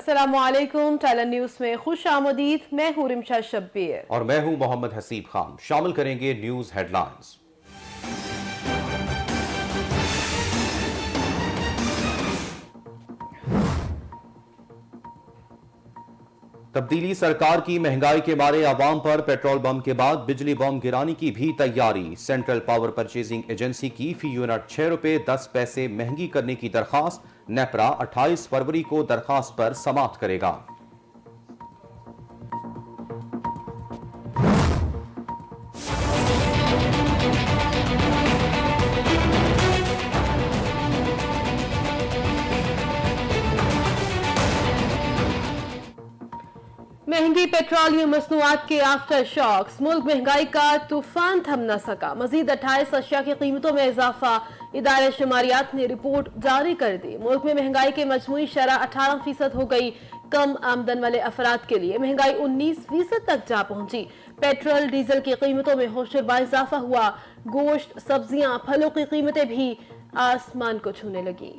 अस्सलामुअलैकुम। Talent news में खुश आमदीद। मैं हूं रिमशा शब्बीर और मैं हूं मोहम्मद हसीब खान। शामिल करेंगे न्यूज हेडलाइंस। तब्दीली सरकार की महंगाई के मारे आवाम पर पेट्रोल बम के बाद बिजली बम गिराने की भी तैयारी। सेंट्रल पावर परचेजिंग एजेंसी की फी यूनिट 6 रुपए 10 पैसे महंगी करने की दरखास्त। नेपरा 28 फरवरी को दरखास्त पर समाअत करेगा। महंगी पेट्रोलियम मसनूआत के आफ्टर शॉक्स। मुल्क महंगाई का तूफान थम न सका। मजीद 28 अशिया की कीमतों में इजाफा। इदारे शुमारियात ने रिपोर्ट जारी कर दी। मुल्क में महंगाई की मजमूई शरह 18% हो गई। कम आमदन वाले अफराद के लिए महंगाई 19% तक जा पहुंची। पेट्रोल डीजल की कीमतों में होशरबा इजाफा हुआ। गोश्त, सब्जियां, फलों की कीमतें भी आसमान को छूने लगी।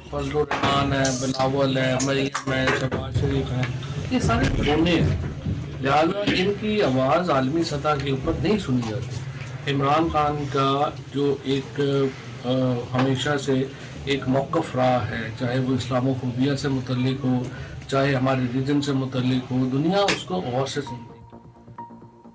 फजलुर रहमान है, बिलावल है, मरीम है, शहबाज शरीफ है, ये सारे बोने हैं। लिहाजा इनकी आवाज़ आलमी सतह के ऊपर नहीं सुनी जाती। इमरान खान का जो एक हमेशा से एक मौक़िफ़ रहा है, चाहे वो इस्लामोफोबिया से मुतल्लिक हो, चाहे हमारे रीजन से मुतल्लिक हो, दुनिया उसको गौर से सुनती है।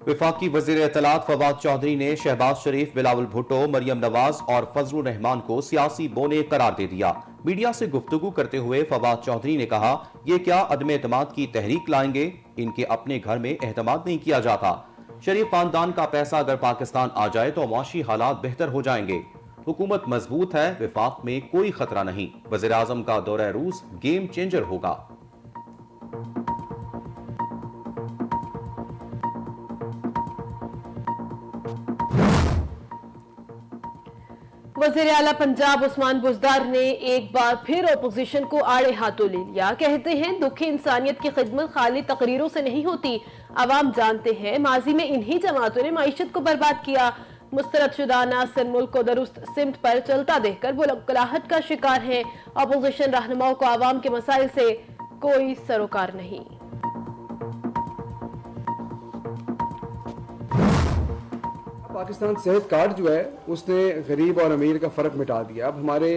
वफाकी वज़ीर इत्तलात फवाद चौधरी ने शहबाज शरीफ, बिलावल भुट्टो, मरियम नवाज और फजलुर रहमान को सियासी बोने करार दे दिया। मीडिया से गुफ्तगू करते हुए फवाद चौधरी ने कहा, ये क्या अदम एतमाद की तहरीक लाएंगे? इनके अपने घर में एहतमाद नहीं किया जाता। शरीफ खानदान का पैसा अगर पाकिस्तान आ जाए तो माशी हालात बेहतर हो जाएंगे। हुकूमत मजबूत है, विफाक में कोई खतरा नहीं। वज़ीर आज़म का दौरा रूस गेम चेंजर होगा। वज़ीर आला पंजाब उस्मान बुज़दार ने एक बार फिर अपोजिशन को आड़े हाथों ले लिया। कहते हैं दुख इंसानियत की खिदमत खाली तकरीरों से नहीं होती। आवाम जानते हैं माजी में इन्हीं जमातों ने माईशत को बर्बाद किया। मुस्तरदशुदा नासिर मुल्क को दुरुस्त सिमत पर चलता देखकर वो बुलाहट का शिकार है। अपोजिशन रहनुमाओं को आवाम के मसाइल से कोई सरोकार नहीं। पाकिस्तान सेहत कार्ड जो है उसने गरीब और अमीर का फ़र्क मिटा दिया। अब हमारे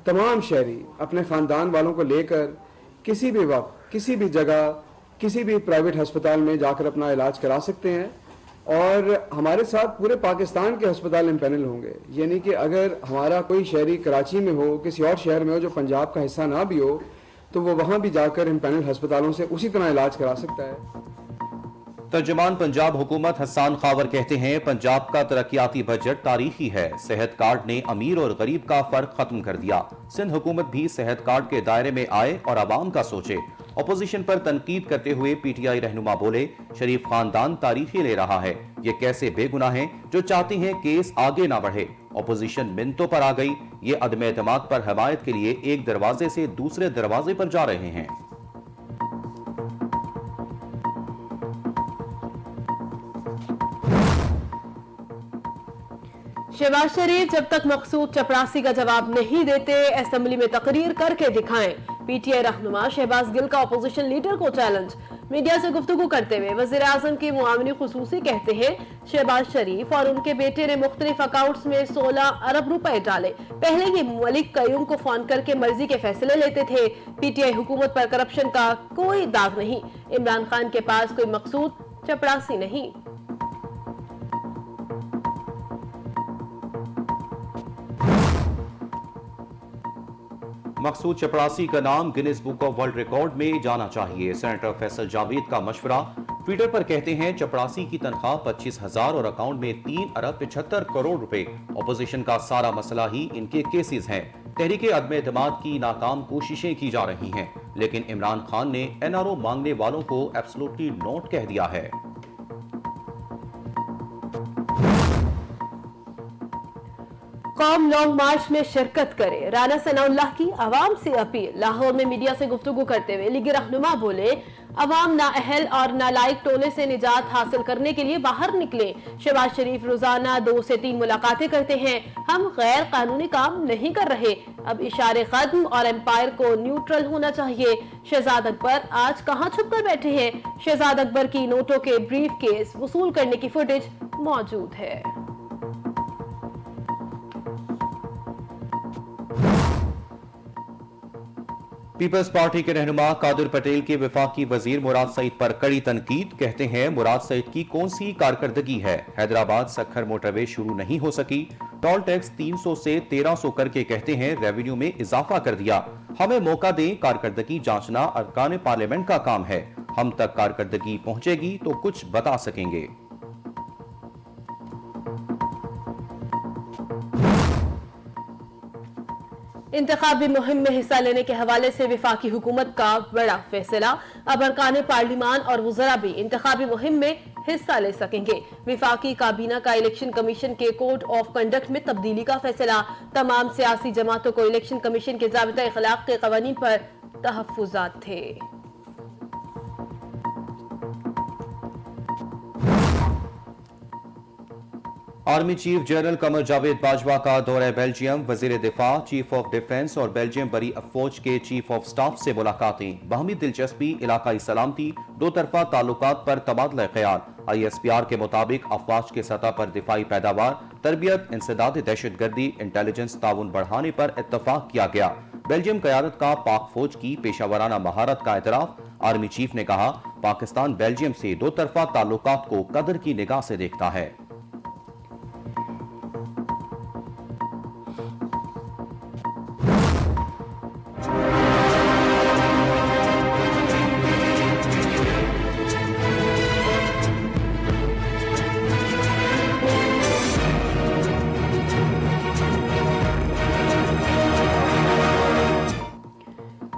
तमाम शहरी अपने ख़ानदान वालों को लेकर किसी भी वक्त, किसी भी जगह, किसी भी प्राइवेट हस्पताल में जाकर अपना इलाज करा सकते हैं और हमारे साथ पूरे पाकिस्तान के हस्पताल इम्पैनल होंगे। यानी कि अगर हमारा कोई शहरी कराची में हो, किसी और शहर में हो जो पंजाब का हिस्सा ना भी हो, तो वो वहाँ भी जाकर इम्पैनल हस्पतालों से उसी तरह इलाज करा सकता है। तर्जुमान पंजाब हुकूमत हसन खावर कहते हैं, पंजाब का तरक्याती बजट तारीखी है। सेहत कार्ड ने अमीर और गरीब का फर्क खत्म कर दिया। सिंध हुकूमत भी सेहत कार्ड के दायरे में आए और आवाम का सोचे। अपोजिशन पर तनकीद करते हुए पीटीआई रहनुमा बोले, शरीफ खानदान तारीखी ले रहा है। ये कैसे बेगुनाह हैं जो चाहती हैं केस आगे ना बढ़े। अपोजिशन मिन्नतों पर आ गई। ये अदम एतमाद पर हमायत के लिए एक दरवाजे से दूसरे दरवाजे पर जा रहे हैं। शहबाज शरीफ जब तक मकसूद चपरासी का जवाब नहीं देते असेंबली में तकरीर करके दिखाएं। पीटीआई रहनुमा शहबाज गिल का अपोजिशन लीडर को चैलेंज। मीडिया से गुफ्तगू करते हुए वज़ीर आज़म के मुआविन खुसूसी कहते हैं, शहबाज शरीफ और उनके बेटे ने मुख्तलिफ अकाउंट्स में 16 अरब रुपए डाले। पहले ये मलिक कयूम को फोन करके मर्जी के फैसले लेते थे। पीटीआई हुकूमत पर करप्शन का कोई दाग नहीं। इमरान खान के पास कोई मकसूद चपरासी नहीं। मकसूद चपरासी का नाम Guinness book of world record में जाना चाहिए। सेनेटर फैसल जावेद का मशवरा। ट्विटर पर कहते हैं, चपरासी की तनख्वाह 25,000 और अकाउंट में 3 अरब 75 करोड़ रुपए। अपोजिशन का सारा मसला ही इनके केसेस हैं। तहरीके अदम एतमाद की नाकाम कोशिशें की जा रही हैं, लेकिन इमरान खान ने एनआरओ मांगने वालों को एब्सोल्युटली नोट कह दिया है। कौम लॉन्ग मार्च में शिरकत करे, राना सनाउल्लाह की आवाम से अपील। लाहौर में मीडिया से गुफ्तगू करते हुए लीगी रहनुमा बोले, अवाम नाअहल और नालायक टोले से निजात हासिल करने के लिए बाहर निकले। शहबाज शरीफ रोजाना 2 से 3 मुलाकातें करते हैं, हम गैर कानूनी काम नहीं कर रहे, अब इशारे खत्म और एम्पायर को न्यूट्रल होना चाहिए। शहजाद अकबर आज कहां छुप कर बैठे हैं? शहजाद अकबर की नोटों के ब्रीफ केस वसूल करने की फुटेज मौजूद है। पीपल्स पार्टी के रहनुमा कादिर पटेल के वफाकी वजीर मुराद सईद पर कड़ी तनकीद। कहते हैं मुराद सईद की कौन सी कारकर्दगी है? हैदराबाद सखर मोटरवे शुरू नहीं हो सकी, टोल टैक्स 300 से 1300 करके कहते हैं रेवेन्यू में इजाफा कर दिया। हमें मौका दें, कारकर्दगी जांचना अरकान पार्लियामेंट का काम है, हम तक कारकर्दगी पहुंचेगी तो कुछ बता सकेंगे। इंतखाबी मुहिम में हिस्सा लेने के हवाले से विफाकी हुकूमत का बड़ा फैसला। अब अरकान पार्लिमान और वज़रा भी इंतखाबी मुहिम में हिस्सा ले सकेंगे। विफाकी काबीना का इलेक्शन कमीशन के कोड ऑफ कंडक्ट में तब्दीली का फैसला। तमाम सियासी जमातों को इलेक्शन कमीशन के ज़ाबिता इखलाक के कवानीन पर तहफ़्फ़ुज़ात थे। Army chief general Qamar Javed Bajwa का दौरा बेल्जियम। वजीर दिफा, चीफ ऑफ डिफेंस और बेल्जियम बरी फौज के चीफ ऑफ स्टाफ से मुलाकातें। बाहमी दिलचस्पी, इलाकाई सलामती, दो तरफा ताल्लुकात पर तबादला ख्याल। ISPR के मुताबिक अफवाज के सतह पर दिफाई पैदावार, तरबियत, इंसदाद दहशतगर्दी, इंटेलिजेंस ताउन बढ़ाने पर इत्तफाक किया गया। बेल्जियम क़यादत का पाक फौज की पेशावराना महारत का एतराफ। आर्मी चीफ ने कहा, पाकिस्तान बेल्जियम से दो तरफा ताल्लुकात को कदर की निगाह से देखता है।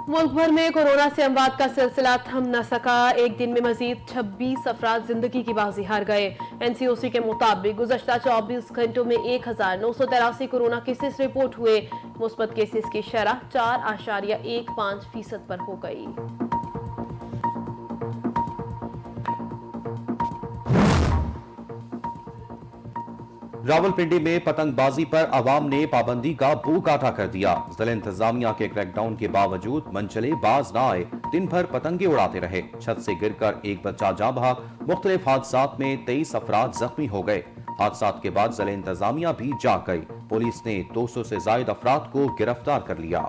मुल्क भर में कोरोना से अमवात का सिलसिला थम न सका। एक दिन में मजीद 26 अफराद जिंदगी की बाजी हार गए। NCOC के मुताबिक गुज़श्ता 24 घंटों में 1983 कोरोना केसेस रिपोर्ट हुए। मुस्बत केसेस की शरह 4.15% पर हो गई। रावलपिंडी में पतंगबाजी पर आवाम ने पाबंदी का बू काटा कर दिया। जिला इंतजामिया के क्रैकडाउन के बावजूद मंचले बाज न आए, दिन भर पतंगे उड़ाते रहे। छत से गिरकर एक बच्चा जाँ भाग। मुख्तलिफ हादसात में 23 अफराद जख्मी हो गए। हादसात के बाद जिला इंतजामिया भी जाग गई। पुलिस ने 200 से ज्यादा अफराद को गिरफ्तार कर लिया।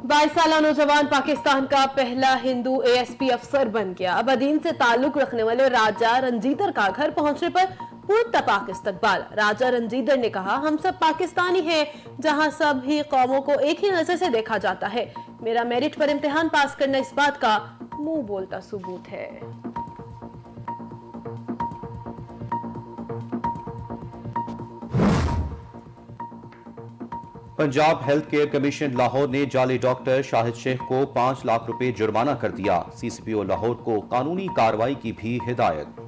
22 साला नौजवान पाकिस्तान का पहला हिंदू ASP अफसर बन गया। अबदीन से ताल्लुक रखने वाले राजा रंजीदर का घर पहुंचने पर पुरतपाक इस्तकबाल। राजा रंजीदर ने कहा, हम सब पाकिस्तानी हैं, जहां सभी कौमों को एक ही नजर से देखा जाता है। मेरा मेरिट पर इम्तिहान पास करना इस बात का मुंह बोलता सबूत है। Punjab health care commission Lahore ने जाली डॉक्टर शाहिद शेख को 5 लाख रुपए जुर्माना कर दिया। CCPO लाहौर को कानूनी कार्रवाई की भी हिदायत।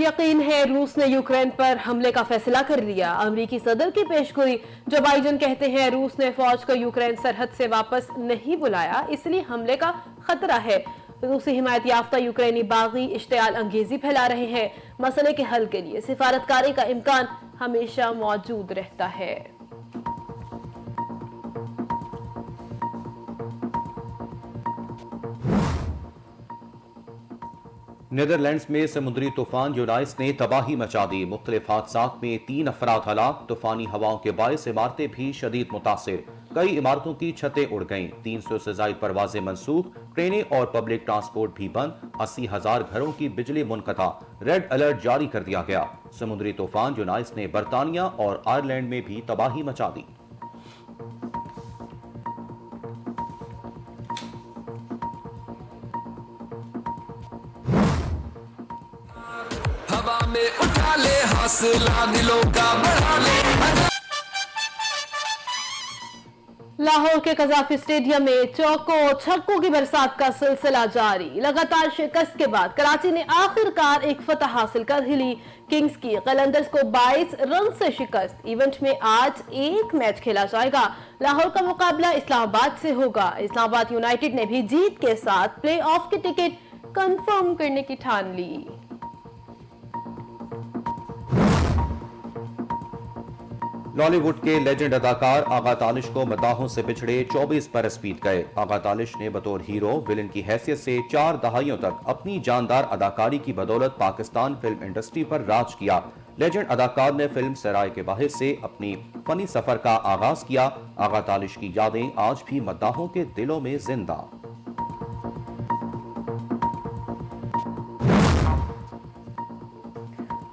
यकीन है रूस ने यूक्रेन पर हमले का फैसला कर लिया। अमेरिकी सदर की पेशगोई। जो बाइडेन कहते हैं, रूस ने फौज को यूक्रेन सरहद से वापस नहीं बुलाया, इसलिए हमले का खतरा है। रूसी हिमायत याफ्ता यूक्रेनी बागी इश्तियाल अंगेजी फैला रहे हैं। मसले के हल के लिए सिफारतकारी का इम्कान हमेशा मौजूद रहता है। नीदरलैंड्स में समुद्री तूफान यूनाइस ने तबाही मचा दी। मुख्तलिफ हादसात में 3 अफराद हलाक। तूफानी हवाओं के बायस इमारतें भी शदीद मुतासिर। कई इमारतों की छतें उड़ गईं। 300 से ज्यादा परवाजें मनसूख। ट्रेनें और पब्लिक ट्रांसपोर्ट भी बंद। 80,000 घरों की बिजली मुनक़ता। रेड अलर्ट जारी कर दिया गया। समुद्री तूफान यूनाइस ने बरतानिया और आयरलैंड में भी तबाही मचा दी। में उठा ले हौसला दिलों का बढ़ा ले। लाहौर के कजाफी स्टेडियम में चौकों छक्कों की बरसात का सिलसिला जारी। लगातार शिकस्त के बाद कराची ने आखिरकार एक फतह हासिल कर ली। किंग्स की कलंदर्स को 22 रन से शिकस्त। इवेंट में आज एक मैच खेला जाएगा। लाहौर का मुकाबला इस्लामाबाद से होगा। इस्लामाबाद यूनाइटेड ने भी जीत के साथ प्ले ऑफ की टिकट कंफर्म करने की ठान ली। लॉलीवुड के लेजेंड अदाकार आगा तालिश को मदाहों से पिछड़े 24 बरस बीत गए। आगा तालिश ने बतौर हीरो विलन की हैसियत से 4 दहाइयों तक अपनी जानदार अदाकारी की बदौलत पाकिस्तान फिल्म इंडस्ट्री पर राज किया। लेजेंड अदाकार ने फिल्म सराय के बाहिर से अपनी फनी सफर का आगाज किया। आगा तालिश की यादें आज भी मदाहों के दिलों में जिंदा।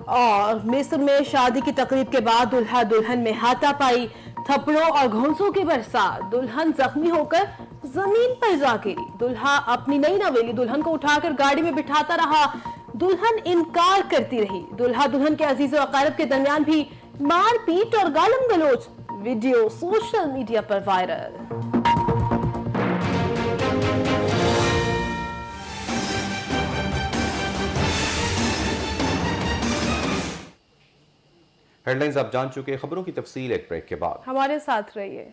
और मिस्र में शादी की तकरीब के बाद दुल्हा दुल्हन में हाथापाई, थप्पड़ों और घूंसों की बरसात। दुल्हन जख्मी होकर जमीन पर जा गिरी। दुल्हा अपनी नई नवेली दुल्हन को उठाकर गाड़ी में बिठाता रहा। दुल्हन इनकार करती रही। दुल्हा दुल्हन के अजीजों अकारिब के दरमियान भी मारपीट और गालम गलोच। वीडियो सोशल मीडिया पर वायरल। हेडलाइंस आप जान चुके, खबरों की तफसील एक ब्रेक के बाद। हमारे साथ रहिए।